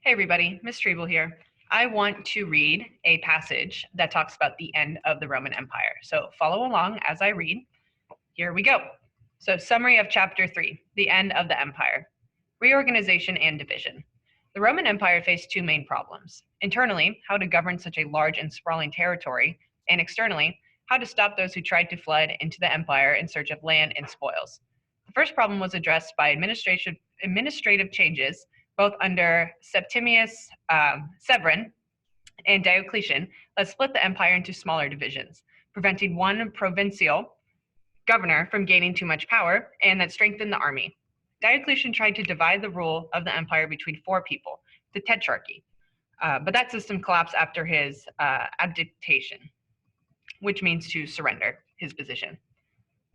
Hey everybody, Miss Treble here. I want to read a passage that talks about the end of the Roman Empire. So follow along as I read. Here we go. So summary of chapter 3, the end of the empire. Reorganization and division. The Roman Empire faced two main problems. Internally, how to govern such a large and sprawling territory, and externally, how to stop those who tried to flood into the empire in search of land and spoils. The first problem was addressed by administrative changes both under Septimius Severan and Diocletian that split the empire into smaller divisions, preventing one provincial governor from gaining too much power, and that strengthened the army. Diocletian tried to divide the rule of the empire between four people, the tetrarchy, but that system collapsed after his abdication, which means to surrender his position.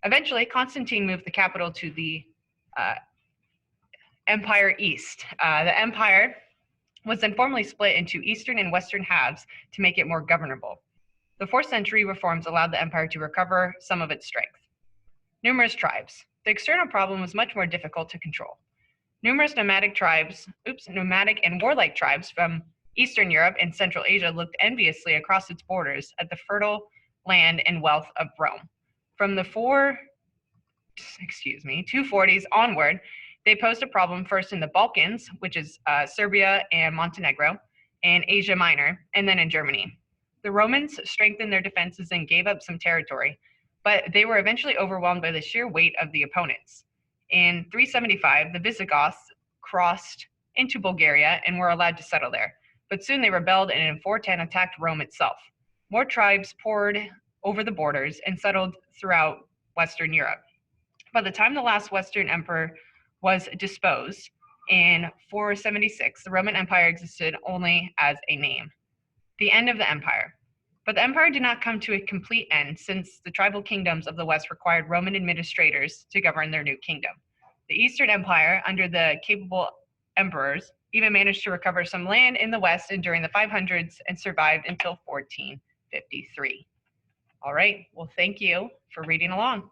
Eventually, Constantine moved the capital to the Empire East. The empire was then formally split into eastern and western halves to make it more governable. The 4th century reforms allowed the empire to recover some of its strength. Numerous tribes. The external problem was much more difficult to control. Numerous nomadic and warlike tribes from Eastern Europe and Central Asia looked enviously across its borders at the fertile land and wealth of Rome. From the 240s onward, they posed a problem first in the Balkans, which is Serbia and Montenegro, and Asia Minor, and then in Germany. The Romans strengthened their defenses and gave up some territory, but they were eventually overwhelmed by the sheer weight of the opponents. In 375, the Visigoths crossed into Bulgaria and were allowed to settle there, but soon they rebelled and in 410 attacked Rome itself. More tribes poured over the borders and settled throughout Western Europe. By the time the last Western emperor was disposed in 476, the Roman Empire existed only as a name. The end of the empire. But the empire did not come to a complete end, since the tribal kingdoms of the West required Roman administrators to govern their new kingdom. The Eastern Empire, under the capable emperors, even managed to recover some land in the West and during the 500s and survived until 1453. All right, well, thank you for reading along.